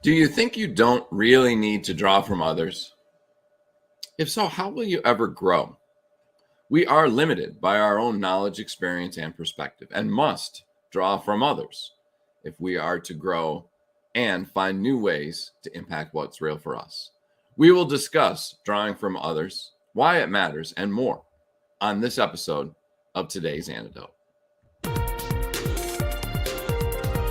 Do you think you don't really need to draw from others? If so, how will you ever grow? We are limited by our own knowledge, experience, and perspective, and must draw from others if we are to grow and find new ways to impact what's real for us. We will discuss drawing from others, why it matters, and more on this episode of today's Antidote.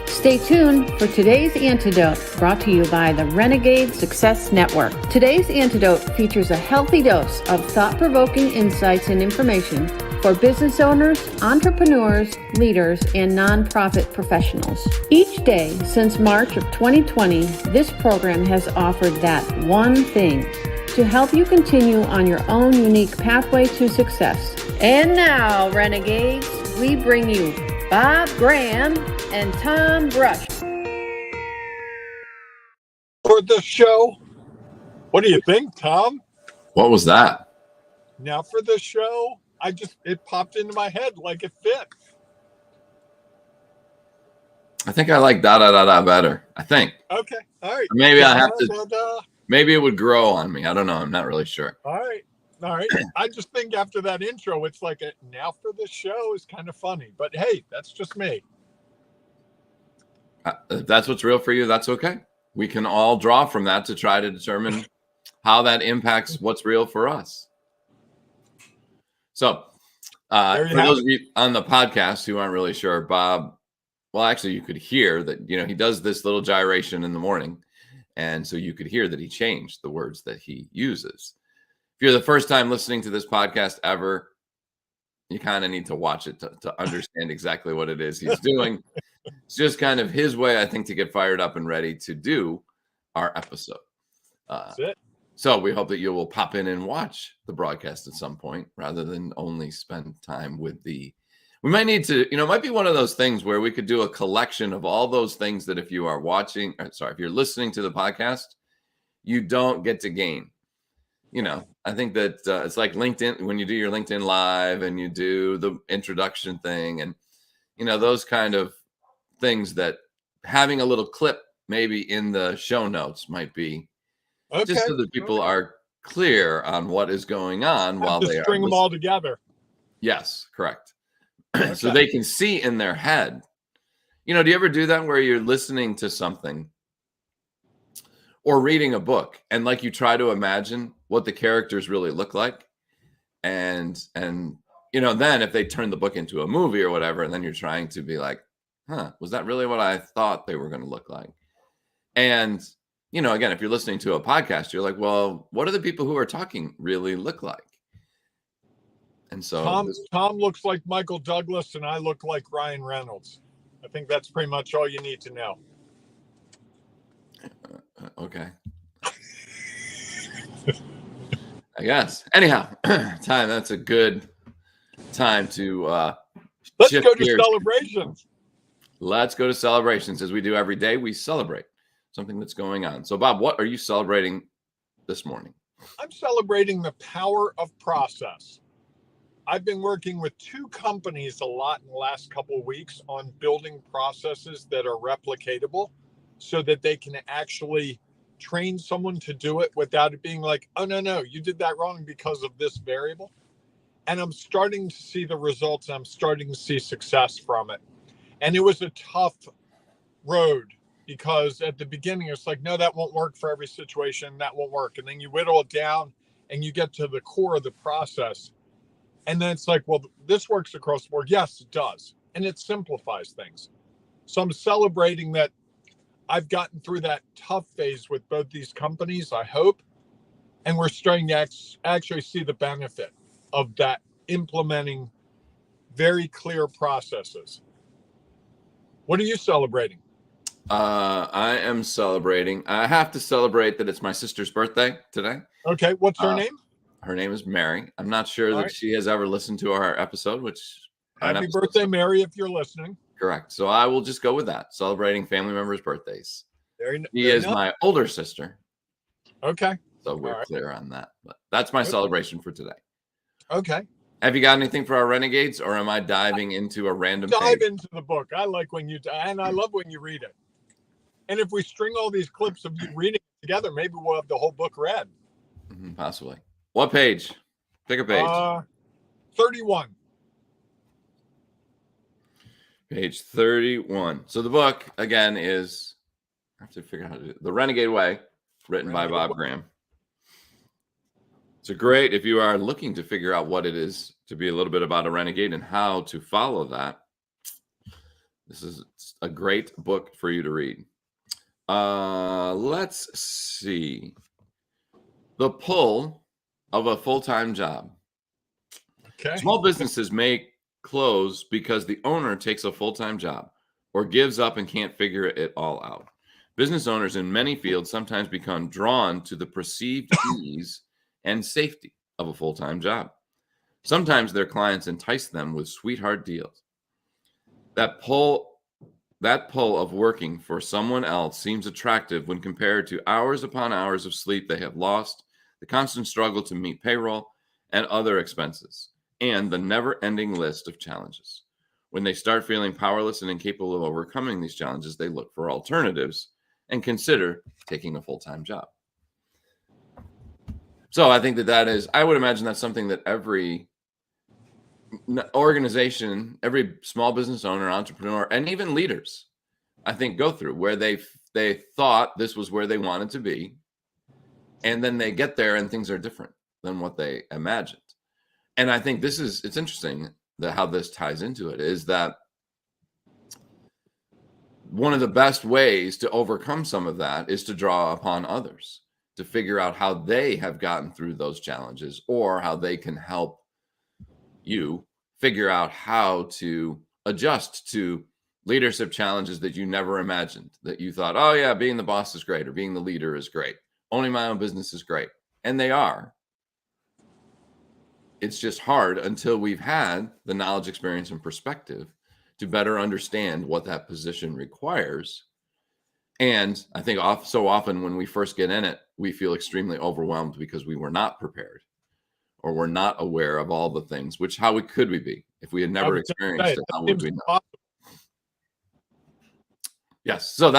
Stay tuned for today's Antidote, brought to you by the Renegade Success Network. Today's Antidote features a healthy dose of thought-provoking insights and information for business owners, entrepreneurs, leaders, and nonprofit professionals. Each day since March of 2020, this program has offered that one thing to help you continue on your own unique pathway to success. And now, Renegades, we bring you Bob Graham and Tom Brush. For the show. What do you think, Tom? What was that? Now for the show, it popped into my head like it fit. I think I like da da da da better. I think. Okay. All right. Maybe I have to. Maybe it would grow on me. I don't know. I'm not really sure. All right. I just think after that intro, it's like now for the show is kind of funny. But hey, that's just me. If that's what's real for you, that's okay. We can all draw from that to try to determine how that impacts what's real for us. So, for those of you on the podcast who aren't really sure, Bob, well, actually, you could hear that, he does this little gyration in the morning. And so you could hear that he changed the words that he uses. If you're the first time listening to this podcast ever, you kind of need to watch it to understand exactly what it is he's doing. It's just kind of his way, I think, to get fired up and ready to do our episode. That's it. So we hope that you will pop in and watch the broadcast at some point rather than only spend time with we might need to, it might be one of those things where we could do a collection of all those things that if you are if you're listening to the podcast, you don't get to gain. I think that it's like LinkedIn, when you do your LinkedIn Live and you do the introduction thing and, those kind of things that having a little clip maybe in the show notes might be just so that people are clear on what is going on while they string them all together. Yes, correct. So they can see in their head. Do you ever do that where you're listening to something or reading a book and like you try to imagine what the characters really look like? And then if they turn the book into a movie or whatever, and then you're trying to be like, was that really what I thought they were going to look like? And, again, if you're listening to a podcast, you're like, well, what do the people who are talking really look like? And so Tom looks like Michael Douglas and I look like Ryan Reynolds. I think that's pretty much all you need to know. Okay. I guess. Anyhow, that's a good time to let's go to celebrations. Let's go to celebrations. As we do every day, we celebrate something that's going on. So, Bob, what are you celebrating this morning? I'm celebrating the power of process. I've been working with two companies a lot in the last couple of weeks on building processes that are replicatable so that they can actually train someone to do it without it being like, oh, no, you did that wrong because of this variable. And I'm starting to see the results. I'm starting to see success from it. And it was a tough road because at the beginning, it's like, no, that won't work for every situation. That won't work. And then you whittle it down and you get to the core of the process. And then it's like, well, this works across the board. Yes, it does. And it simplifies things. So I'm celebrating that I've gotten through that tough phase with both these companies, I hope. And we're starting to actually see the benefit of that, implementing very clear processes. What are you celebrating? I am celebrating. I have to celebrate that it's my sister's birthday today. Okay. What's her name? Her name is Mary. I'm not sure that she has ever listened to our episode, Happy birthday, Mary, if you're listening. Correct. So I will just go with that. Celebrating family members' birthdays. She is my older sister. Okay. So we're clear on that. But that's my celebration for today. Okay. Have you got anything for our renegades, or am I diving into a random dive page? Into the book? I like when you and I love when you read it. And if we string all these clips of you reading it together, maybe we'll have the whole book read. Possibly. What page? Pick a page. 31. Page 31. So the book, again, is, I have to figure out how to do it, The Renegade Way, written by Bob Graham. It's a great, if you are looking to figure out what it is to be a little bit about a renegade and how to follow that, this is a great book for you to read. Let's see. The pull of a full-time job. Okay. Small businesses may close because the owner takes a full-time job or gives up and can't figure it all out. Business owners in many fields sometimes become drawn to the perceived ease and safety of a full-time job. Sometimes their clients entice them with sweetheart deals. That pull of working for someone else seems attractive when compared to hours upon hours of sleep they have lost, the constant struggle to meet payroll and other expenses, and the never-ending list of challenges. When they start feeling powerless and incapable of overcoming these challenges, they look for alternatives and consider taking a full-time job. So I think that is, I would imagine that's something that every organization, every small business owner, entrepreneur, and even leaders, I think, go through, where they thought this was where they wanted to be, and then they get there and things are different than what they imagined. And I think it's interesting that how this ties into it is that one of the best ways to overcome some of that is to draw upon others, to figure out how they have gotten through those challenges or how they can help you figure out how to adjust to leadership challenges that you never imagined, that you thought, oh yeah, being the boss is great, or being the leader is great, owning my own business is great. And they are. It's just hard until we've had the knowledge, experience, and perspective to better understand what that position requires. And I think so often when we first get in it, we feel extremely overwhelmed because we were not prepared or we're not aware of all the things, which could we be? If we had never experienced it, how would we know? Yes. So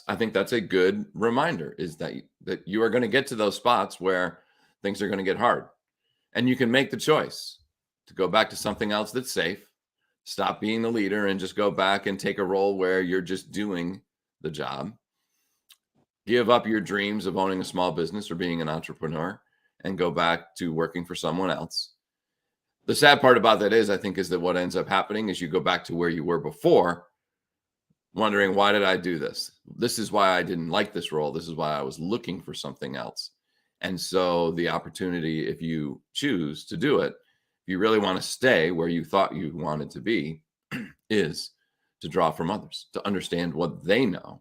I think that's a good reminder, is that you are going to get to those spots where things are going to get hard. And you can make the choice to go back to something else that's safe, stop being the leader and just go back and take a role where you're just doing the job. Give up your dreams of owning a small business or being an entrepreneur and go back to working for someone else. The sad part about that is that what ends up happening is you go back to where you were before, wondering, why did I do this? This is why I didn't like this role. This is why I was looking for something else. And so the opportunity, if you choose to do it, if you really want to stay where you thought you wanted to be, is to draw from others, to understand what they know.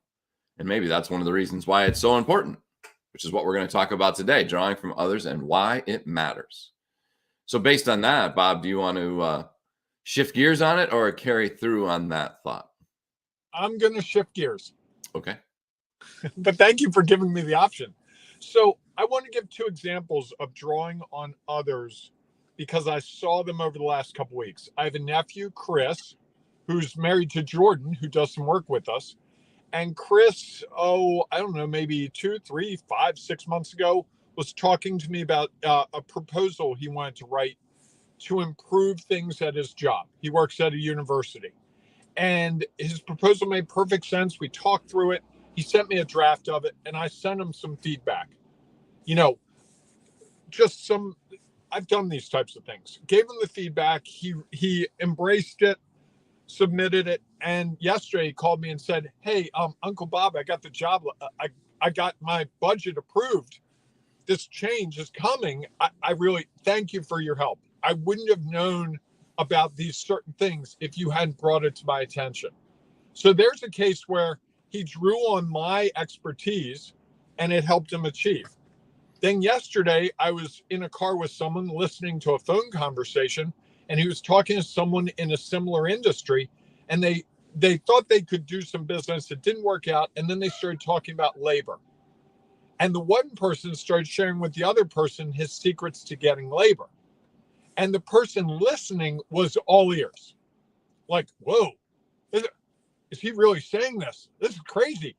And maybe that's one of the reasons why it's so important, which is what we're going to talk about today, drawing from others and why it matters. So based on that, Bob, do you want to shift gears on it or carry through on that thought? I'm going to shift gears. Okay. But thank you for giving me the option. So I want to give two examples of drawing on others because I saw them over the last couple of weeks. I have a nephew, Chris, who's married to Jordan, who does some work with us. And Chris, I don't know, maybe 2, 3, 5, 6 months ago, was talking to me about a proposal he wanted to write to improve things at his job. He works at a university. And his proposal made perfect sense. We talked through it. He sent me a draft of it, and I sent him some feedback. I've done these types of things. Gave him the feedback. He embraced it, submitted it. And yesterday he called me and said, hey, Uncle Bob, I got the job. I got my budget approved. This change is coming. I really thank you for your help. I wouldn't have known about these certain things if you hadn't brought it to my attention. So there's a case where he drew on my expertise and it helped him achieve. Then yesterday, I was in a car with someone listening to a phone conversation, and he was talking to someone in a similar industry, and they thought they could do some business. It didn't work out, and then they started talking about labor. And the one person started sharing with the other person his secrets to getting labor. And the person listening was all ears. Like, whoa, is he really saying this? This is crazy.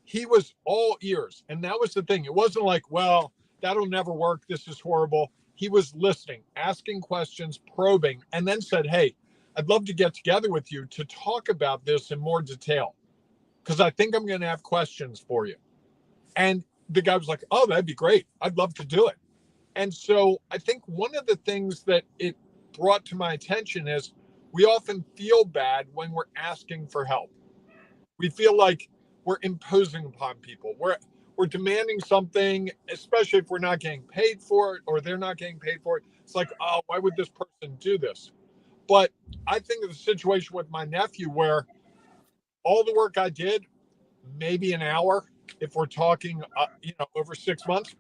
he was all ears. And that was the thing. It wasn't like, well, that'll never work. This is horrible. He was listening, asking questions, probing, and then said, hey, I'd love to get together with you to talk about this in more detail, because I think I'm going to have questions for you. And the guy was like, oh, that'd be great. I'd love to do it. And so I think one of the things that it brought to my attention is we often feel bad when we're asking for help. We feel like we're imposing upon people. We're demanding something, especially if we're not getting paid for it or they're not getting paid for it. It's like, oh, why would this person do this? But I think of the situation with my nephew where all the work I did, maybe an hour, if we're talking, over 6 months,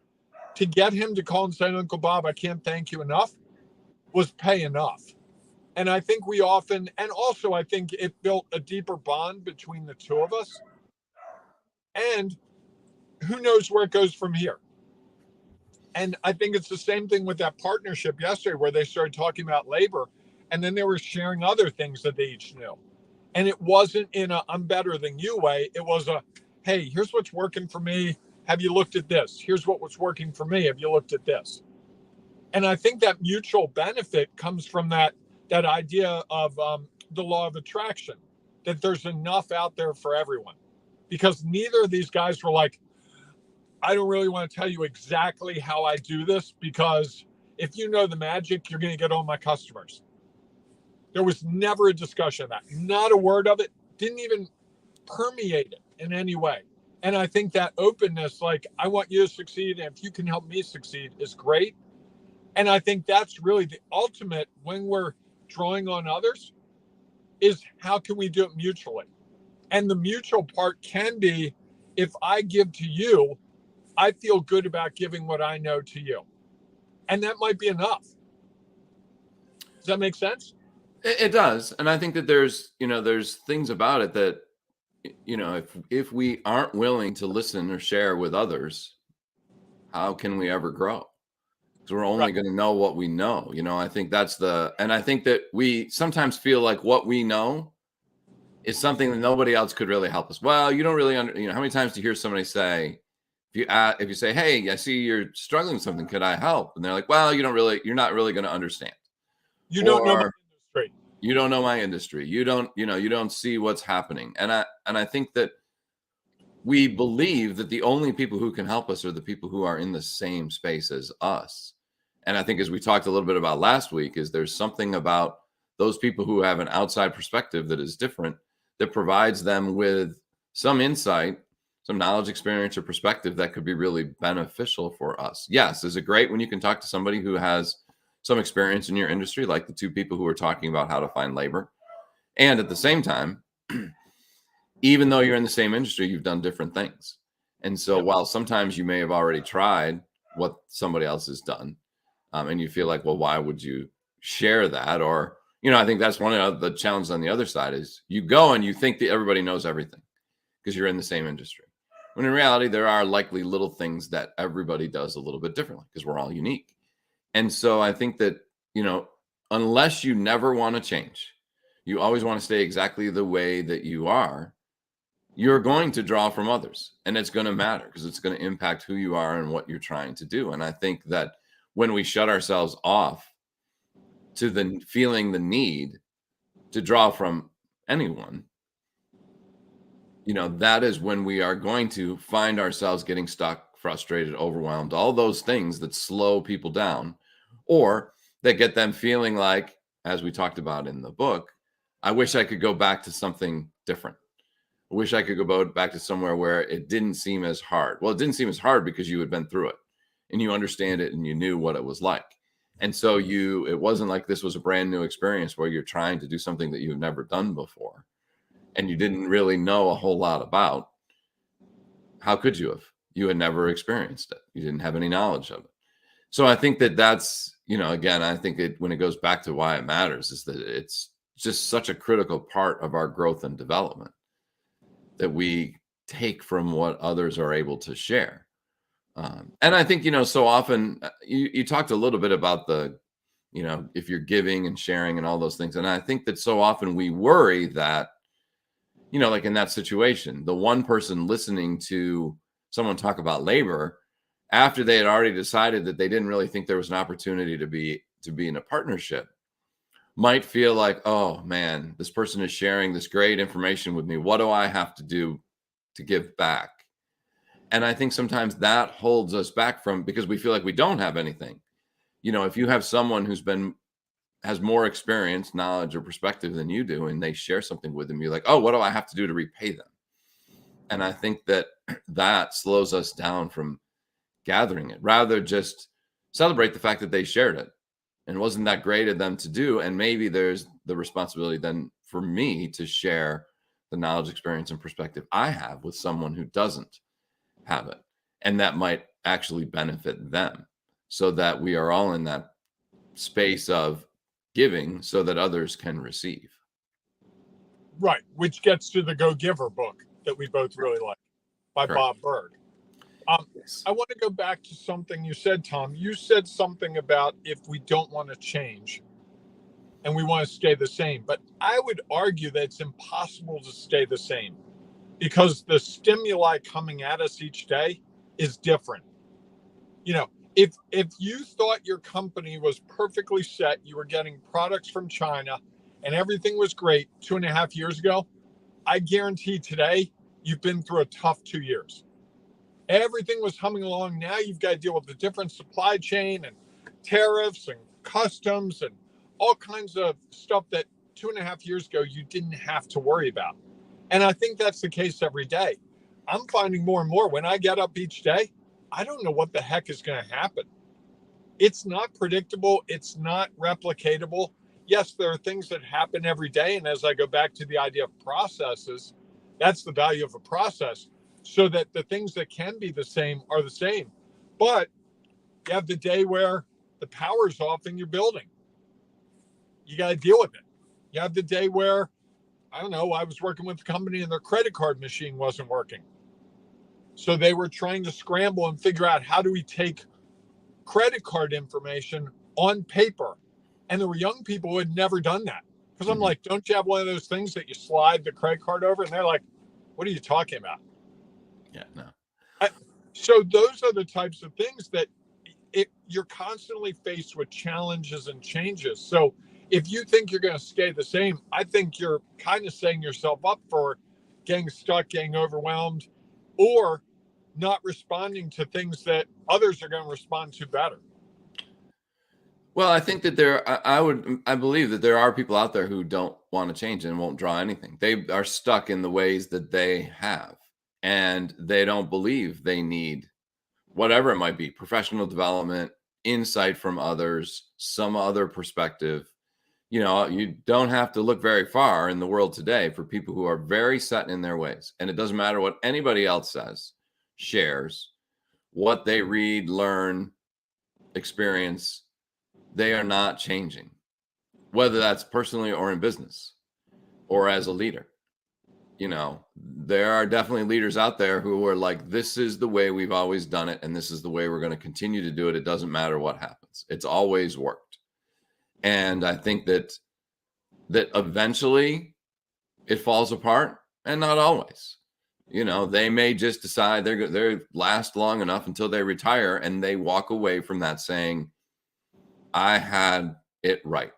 to get him to call and say, Uncle Bob, I can't thank you enough, was pay enough. And I think we often, and also I think it built a deeper bond between the two of us. And who knows where it goes from here. And I think it's the same thing with that partnership yesterday where they started talking about labor and then they were sharing other things that they each knew. And it wasn't in a I'm better than you way. It was a, hey, here's what's working for me. Have you looked at this? Here's what was working for me. Have you looked at this? And I think that mutual benefit comes from that idea of the law of attraction, that there's enough out there for everyone. Because neither of these guys were like, I don't really want to tell you exactly how I do this, because if you know the magic, you're going to get all my customers. There was never a discussion of that. Not a word of it. Didn't even permeate it in any way. And I think that openness, like, I want you to succeed, and if you can help me succeed, is great. And I think that's really the ultimate when we're drawing on others, is how can we do it mutually? And the mutual part can be, if I give to you, I feel good about giving what I know to you. And that might be enough. Does that make sense? It does. And I think that there's things about it that, if we aren't willing to listen or share with others, how can we ever grow? Because we're only Right. going to know what we know. I think and I think that we sometimes feel like what we know is something that nobody else could really help us. Well, you don't really how many times do you hear somebody say, if you say, hey, I see you're struggling with something, could I help? And they're like, well, you're not really going to understand. You don't know my Or industry. you don't know my industry. You don't see what's happening. And I think that we believe that the only people who can help us are the people who are in the same space as us. And I think, as we talked a little bit about last week, is there's something about those people who have an outside perspective that is different, that provides them with some insight, some knowledge, experience, or perspective that could be really beneficial for us. Yes. Is it great when you can talk to somebody who has some experience in your industry, like the two people who are talking about how to find labor? And at the same time, even though you're in the same industry, you've done different things. And so while sometimes you may have already tried what somebody else has done, and you feel like, well, why would you share that? Or, I think that's one of the challenges on the other side, is you go and you think that everybody knows everything because you're in the same industry. When in reality, there are likely little things that everybody does a little bit differently because we're all unique. And so I think that, unless you never want to change, you always want to stay exactly the way that you are, you're going to draw from others, and it's going to matter because it's going to impact who you are and what you're trying to do. And I think that when we shut ourselves off to feeling the need to draw from anyone, that is when we are going to find ourselves getting stuck, frustrated, overwhelmed, all those things that slow people down, or that get them feeling like, as we talked about in the book, I wish I could go back to something different. I wish I could go back to somewhere where it didn't seem as hard. Well, it didn't seem as hard because you had been through it and you understand it and you knew what it was like. And so it wasn't like this was a brand new experience where you're trying to do something that you've never done before and you didn't really know a whole lot about. How could you have? You had never experienced it. You didn't have any knowledge of it. So I think that's, again, I think when it goes back to why it matters, is that it's just such a critical part of our growth and development that we take from what others are able to share. And I think, so often you talked a little bit about if you're giving and sharing and all those things. And I think that so often we worry that, like in that situation, the one person listening to someone talk about labor after they had already decided that they didn't really think there was an opportunity to be in a partnership might feel like, oh man, this person is sharing this great information with me. What do I have to do to give back? And I think sometimes that holds us back from, because we feel like we don't have anything. If you have someone has more experience, knowledge, or perspective than you do, and they share something with them, you're like, oh, what do I have to do to repay them? And I think that that slows us down from gathering it. Rather, just celebrate the fact that they shared it. And wasn't that great of them to do? And maybe there's the responsibility then for me to share the knowledge, experience, and perspective I have with someone who doesn't have it. And that might actually benefit them, so that we are all in that space of giving so that others can receive. Right. Which gets to the Go Giver book that we both really like by Correct. Bob Berg. Yes. I want to go back to something you said, Tom. You said something about if we don't want to change and we want to stay the same. But I would argue that it's impossible to stay the same because the stimuli coming at us each day is different. If you thought your company was perfectly set, you were getting products from China and everything was great 2.5 years ago, I guarantee today you've been through a tough 2 years. Everything was humming along. Now you've got to deal with the different supply chain and tariffs and customs and all kinds of stuff that 2.5 years ago you didn't have to worry about. And I think that's the case every day. I'm finding more and more when I get up each day, I don't know what the heck is going to happen. It's not predictable. It's not replicatable. Yes, there are things that happen every day. And as I go back to the idea of processes, that's the value of a process, so that the things that can be the same are the same. But you have the day where the power's off in your building. You got to deal with it. You have the day where, I don't know, I was working with a company and their credit card machine wasn't working. So they were trying to scramble and figure out, how do we take credit card information on paper? And there were young people who had never done that. Because I'm like, don't you have one of those things that you slide the credit card over? And they're like, what are you talking about? Yeah, no. So those are the types of things that you're constantly faced with challenges and changes. So if you think you're going to stay the same, I think you're kind of setting yourself up for getting stuck, getting overwhelmed, or not responding to things that others are going to respond to better. Well, I think that I believe that there are people out there who don't want to change and won't draw anything. They are stuck in the ways that they have, and they don't believe they need whatever it might be, professional development, insight from others, some other perspective. You don't have to look very far in the world today for people who are very set in their ways. And it doesn't matter what anybody else says, shares, what they read, learn, experience. They are not changing, whether that's personally or in business or as a leader. There are definitely leaders out there who are like, this is the way we've always done it, and this is the way we're going to continue to do it. It doesn't matter what happens. It's always worked. And I think that eventually it falls apart, and not always. They may just decide they're last long enough until they retire, and they walk away from that saying, I had it right,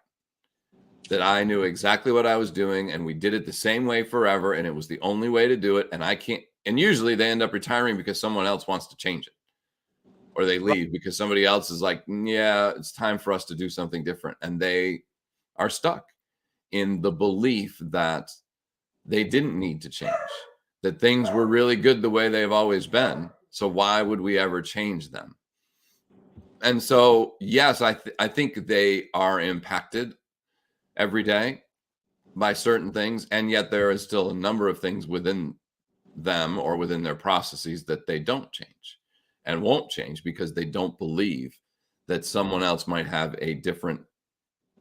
that I knew exactly what I was doing, and we did it the same way forever, and it was the only way to do it. And I can't. And usually they end up retiring because someone else wants to change it, or they leave because somebody else is like, yeah, it's time for us to do something different. And they are stuck in the belief that they didn't need to change, that things were really good the way they've always been. So why would we ever change them? And so, yes, I think they are impacted every day by certain things. And yet there is still a number of things within them or within their processes that they don't change and won't change because they don't believe that someone else might have a different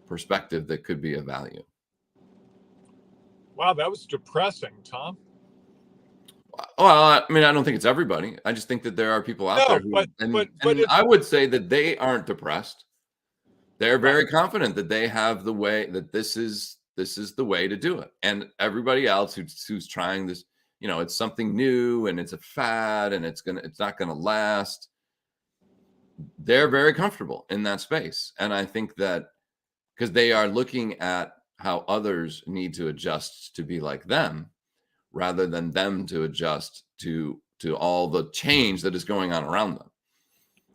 perspective that could be of value. Wow, that was depressing, Tom. Well, I mean, I don't think it's everybody. I just think that there are people out there who, and I would say that they aren't depressed. They're very confident that they have the way, that this is this is the way to do it. And everybody else who's trying this, it's something new and it's a fad and it's not gonna last. They're very comfortable in that space. And I think that because they are looking at how others need to adjust to be like them rather than them to adjust to all the change that is going on around them.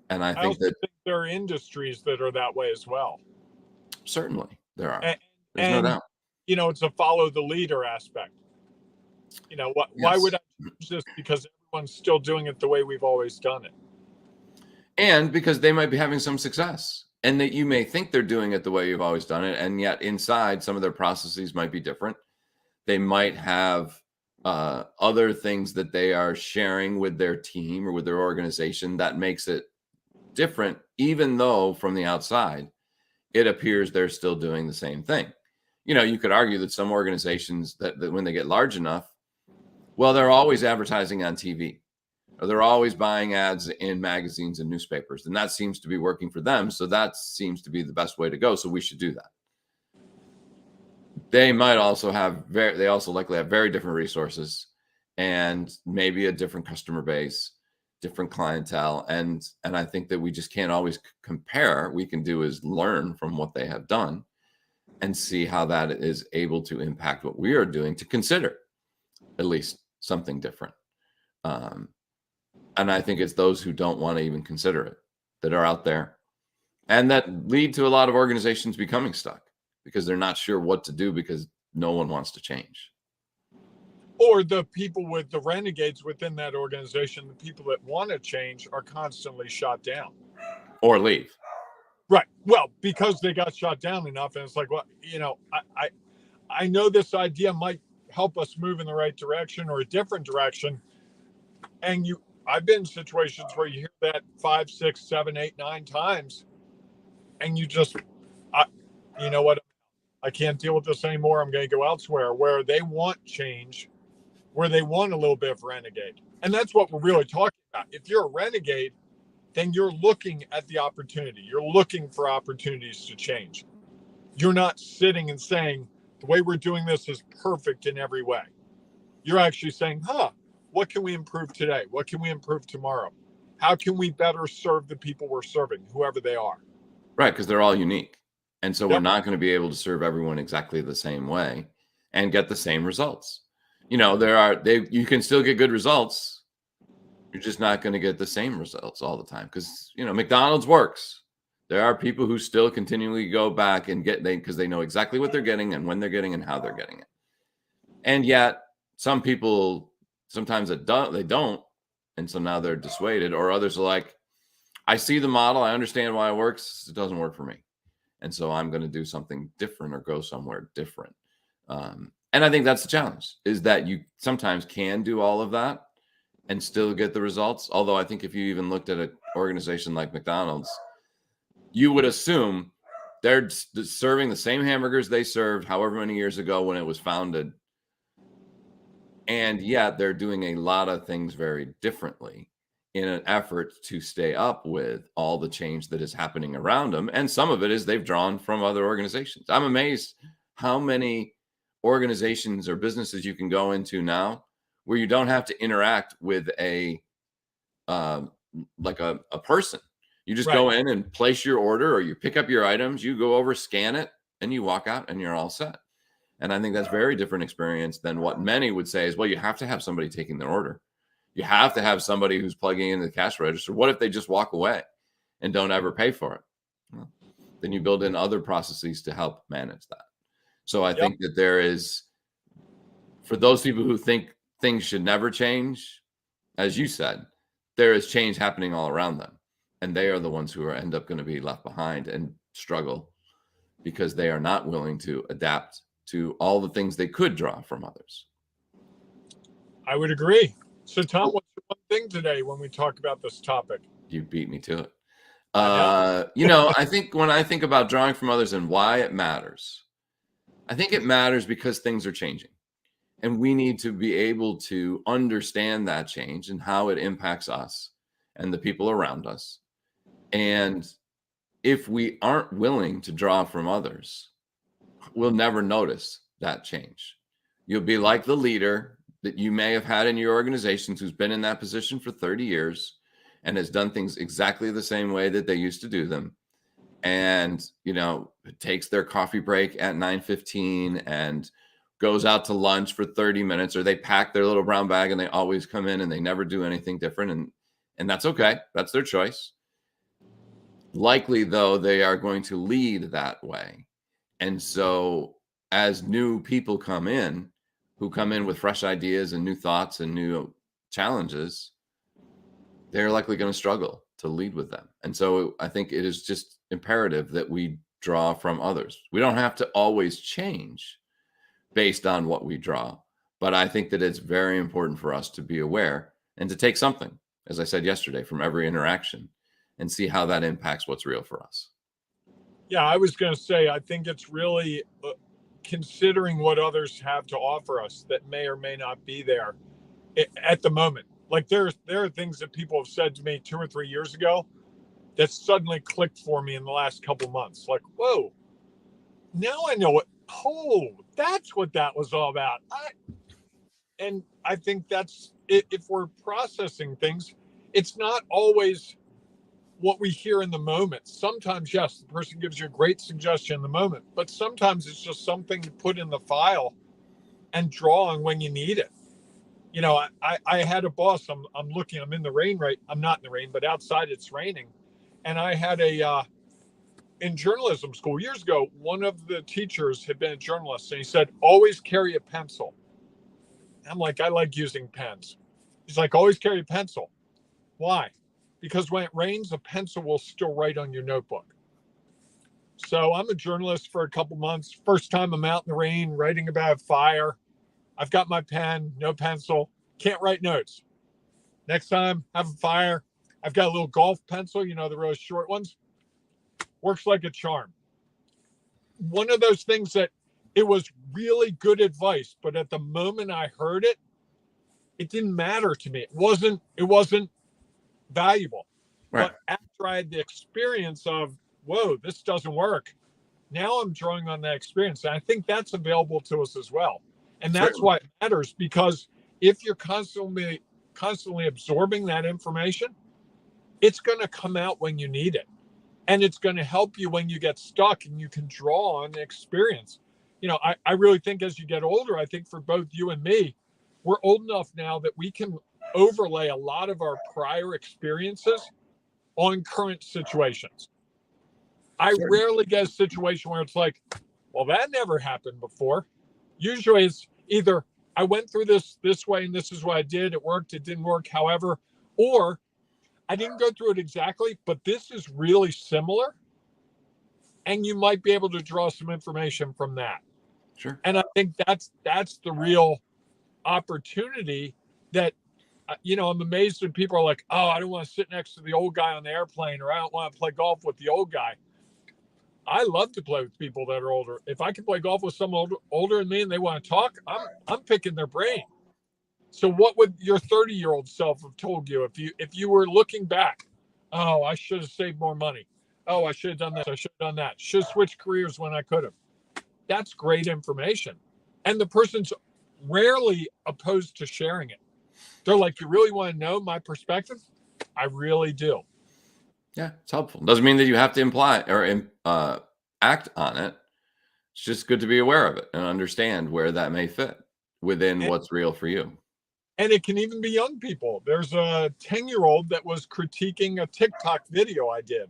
And I I think also that think there are industries that are that way as well. certainly there are. And, There's no doubt. it's a follow the leader aspect. Why would Yes. I change this? Because everyone's still doing it the way we've always done it. And because they might be having some success and that you may think they're doing it the way you've always done it. And yet inside, some of their processes might be different. They might have other things that they are sharing with their team or with their organization that makes it different, even though from the outside, it appears they're still doing the same thing. You could argue that some organizations that when they get large enough, well, they're always advertising on TV or they're always buying ads in magazines and newspapers. And that seems to be working for them. So that seems to be the best way to go. So we should do that. They might also they also likely have very different resources and maybe a different customer base, different clientele. And I think that we just can't always compare. We can do is learn from what they have done and see how that is able to impact what we are doing to consider at least something different. And I think it's those who don't want to even consider it that are out there and that lead to a lot of organizations becoming stuck because they're not sure what to do because no one wants to change. Or the people with the renegades within that organization, the people that want to change are constantly shot down. Or leave. Right. Well, because they got shot down enough. And it's like, well, I know this idea might help us move in the right direction or a different direction. And I've been in situations where you hear that 5, 6, 7, 8, 9 times. And you just, you know what? I can't deal with this anymore. I'm going to go elsewhere where they want change, where they want a little bit of renegade. And that's what we're really talking about. If you're a renegade, then you're looking at the opportunity. You're looking for opportunities to change. You're not sitting and saying, the way we're doing this is perfect in every way. You're actually saying, what can we improve today? What can we improve tomorrow? How can we better serve the people we're serving, whoever they are? Right, because they're all unique. And so we're not going to be able to serve everyone exactly the same way and get the same results. You can still get good results. You're just not going to get the same results all the time because, McDonald's works. There are people who still continually go back and because they know exactly what they're getting and when they're getting and how they're getting it. And yet some people sometimes they don't. And so now they're dissuaded, or others are like, I see the model. I understand why it works. It doesn't work for me. And so I'm going to do something different or go somewhere different. And I think that's the challenge, is that you sometimes can do all of that and still get the results. Although I think if you even looked at an organization like McDonald's, you would assume they're serving the same hamburgers they served however many years ago when it was founded. And yet they're doing a lot of things very differently in an effort to stay up with all the change that is happening around them. And some of it is they've drawn from other organizations. I'm amazed how many organizations or businesses you can go into now where you don't have to interact with a person. You just go in and place your order, or you pick up your items, you go over, scan it, and you walk out and you're all set. And I think that's a very different experience than what many would say is, well, you have to have somebody taking their order. You have to have somebody who's plugging into the cash register. What if they just walk away and don't ever pay for it? Well, then you build in other processes to help manage that. So I think that there is, for those people who think things should never change, as you said, there is change happening all around them. And they are the ones who end up going to be left behind and struggle because they are not willing to adapt to all the things they could draw from others. I would agree. So, Tom, what's the one thing today when we talk about this topic? You beat me to it. I think when I think about drawing from others and why it matters, I think it matters because things are changing. And we need to be able to understand that change and how it impacts us and the people around us. And if we aren't willing to draw from others, will never notice that change. You'll be like the leader that you may have had in your organizations who's been in that position for 30 years and has done things exactly the same way that they used to do them. And, takes their coffee break at 9:15 and goes out to lunch for 30 minutes, or they pack their little brown bag and they always come in and they never do anything different. And that's okay. That's their choice. Likely, though, they are going to lead that way. And so as new people come in, who come in with fresh ideas and new thoughts and new challenges, they're likely going to struggle to lead with them. And so I think it is just imperative that we draw from others. We don't have to always change based on what we draw, but I think that it's very important for us to be aware and to take something, as I said yesterday, from every interaction and see how that impacts what's real for us. Yeah, I was going to say, I think it's really considering what others have to offer us that may or may not be there at the moment. Like there are things that people have said to me 2 or 3 years ago that suddenly clicked for me in the last couple of months. Like, whoa, now I know what. Oh, that's what that was all about. And I think that's it. If we're processing things, it's not always what we hear in the moment. Sometimes, yes, the person gives you a great suggestion in the moment, but sometimes it's just something to put in the file and draw on when you need it. I had a boss. I'm in the rain, right? I'm not in the rain, but outside it's raining. And I had in journalism school years ago, one of the teachers had been a journalist and he said, always carry a pencil. I'm like, I like using pens. He's like, always carry a pencil. Why? Because when it rains, a pencil will still write on your notebook. So I'm a journalist for a couple months. First time I'm out in the rain, writing about a fire. I've got my pen, no pencil, can't write notes. Next time, have a fire. I've got a little golf pencil, the really short ones. Works like a charm. One of those things that it was really good advice, but at the moment I heard it, it didn't matter to me. It wasn't valuable. Right. But after I had the experience of, whoa, this doesn't work. Now I'm drawing on that experience. And I think that's available to us as well. And that's Certainly. why it matters, because if you're constantly absorbing that information, it's going to come out when you need it. And it's going to help you when you get stuck, and you can draw on the experience. I really think as you get older, I think for both you and me, we're old enough now that we can overlay a lot of our prior experiences on current situations. I rarely get a situation where it's like, well, that never happened before. Usually it's either I went through this way and this is what I did. It worked. It didn't work. However, or I didn't go through it exactly, but this is really similar. And you might be able to draw some information from that. Sure. And I think that's the real opportunity that, I'm amazed when people are like, oh, I don't want to sit next to the old guy on the airplane, or I don't want to play golf with the old guy. I love to play with people that are older. If I can play golf with someone older than me and they want to talk, I'm picking their brain. So what would your 30-year-old self have told you if you were looking back? Oh, I should have saved more money. Oh, I should have done this. I should have done that. Should have switched careers when I could have. That's great information. And the person's rarely opposed to sharing it. They're like, you really want to know my perspective? I really do. Yeah, it's helpful. Doesn't mean that you have to imply or act on it. It's just good to be aware of it and understand where that may fit within what's real for you. And it can even be young people. There's a 10-year-old that was critiquing a TikTok video I did.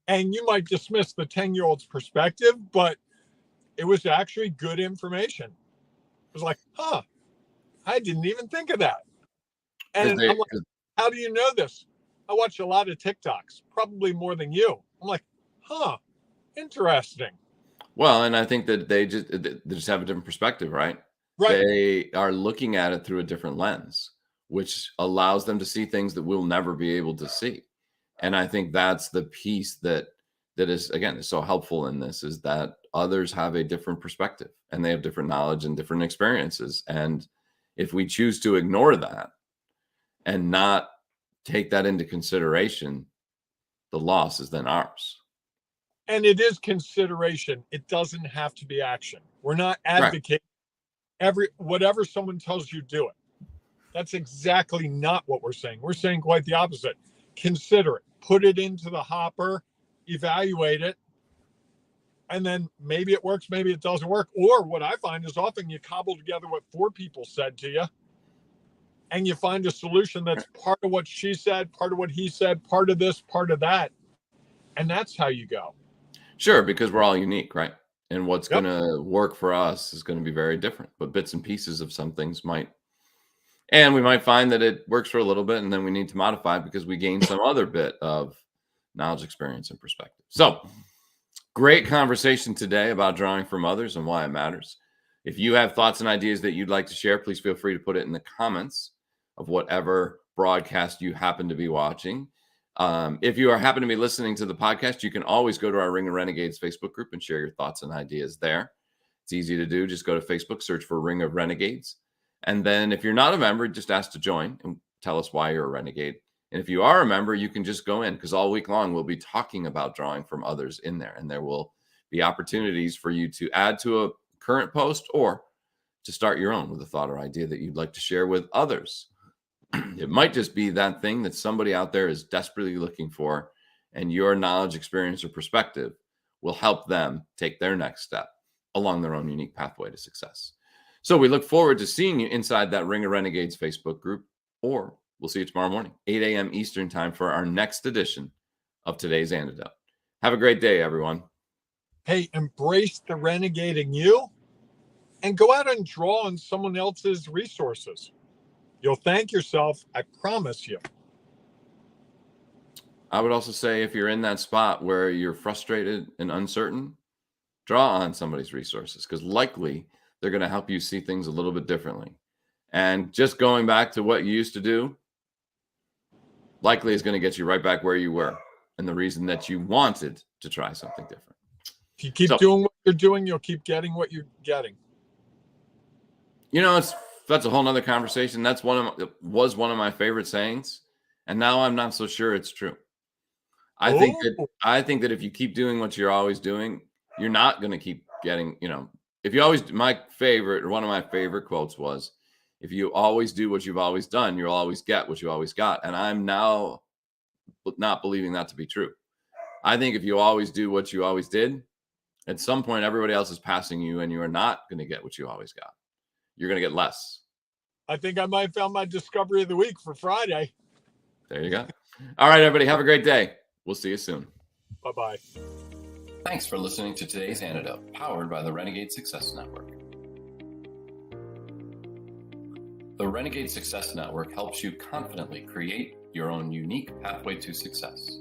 And you might dismiss the 10-year-old's perspective, but it was actually good information. It was like, I didn't even think of that. And I'm like, how do you know this? I watch a lot of TikToks, probably more than you. I'm like, interesting. Well, and I think that they just have a different perspective, right? Right. They are looking at it through a different lens, which allows them to see things that we'll never be able to see. And I think that's the piece that is, again, is so helpful in this, is that others have a different perspective and they have different knowledge and different experiences. And if we choose to ignore that and not take that into consideration, the loss is then ours. And it is consideration. It doesn't have to be action. We're not advocating whatever someone tells you, do it. That's exactly not what we're saying. We're saying quite the opposite. Consider it, put it into the hopper, evaluate it, and then maybe it works, maybe it doesn't work. Or what I find is often you cobble together what 4 people said to you, and you find a solution that's part of what she said, part of what he said, part of this, part of that. And that's how you go. Sure, because we're all unique, right? And what's going to work for us is going to be very different. But bits and pieces of some things might. And we might find that it works for a little bit, and then we need to modify it because we gain some other bit of knowledge, experience, and perspective. So, great conversation today about drawing from others and why it matters. If you have thoughts and ideas that you'd like to share, please feel free to put it in the comments of whatever broadcast you happen to be watching. If you happen to be listening to the podcast, you can always go to our Ring of Renegades Facebook group and share your thoughts and ideas there. It's easy to do. Just go to Facebook, search for Ring of Renegades. And then if you're not a member, just ask to join and tell us why you're a renegade. And if you are a member, you can just go in, because all week long we'll be talking about drawing from others in there. And there will be opportunities for you to add to a current post or to start your own with a thought or idea that you'd like to share with others. It might just be that thing that somebody out there is desperately looking for, and your knowledge, experience, or perspective will help them take their next step along their own unique pathway to success. So we look forward to seeing you inside that Ring of Renegades Facebook group, or we'll see you tomorrow morning, 8 a.m. Eastern time, for our next edition of today's Antidote. Have a great day, everyone. Hey, embrace the renegade in you and go out and draw on someone else's resources. You'll thank yourself, I promise you. I would also say, if you're in that spot where you're frustrated and uncertain, draw on somebody's resources, because likely they're going to help you see things a little bit differently. And just going back to what you used to do likely is going to get you right back where you were, and the reason that you wanted to try something different. If you keep doing what you're doing, you'll keep getting what you're getting. You know, that's a whole nother conversation. Was one of my favorite sayings, and now I'm not so sure it's true. I think that if you keep doing what you're always doing, you're not going to keep getting, one of my favorite quotes was, if you always do what you've always done, you'll always get what you always got. And I'm now not believing that to be true. I think if you always do what you always did, at some point, everybody else is passing you, and you are not going to get what you always got. You're going to get less. I think I might have found my discovery of the week for Friday. There you go. All right, everybody, have a great day. We'll see you soon. Bye-bye. Thanks for listening to today's Antidote, powered by the Renegade Success Network. The Renegade Success Network helps you confidently create your own unique pathway to success.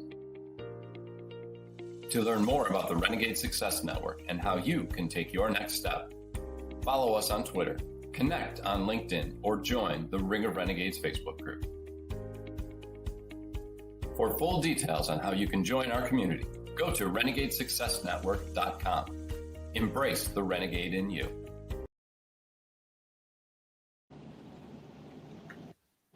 To learn more about the Renegade Success Network and how you can take your next step, follow us on Twitter, connect on LinkedIn, or join the Ring of Renegades Facebook group. For full details on how you can join our community, go to renegadesuccessnetwork.com. Embrace the renegade in you.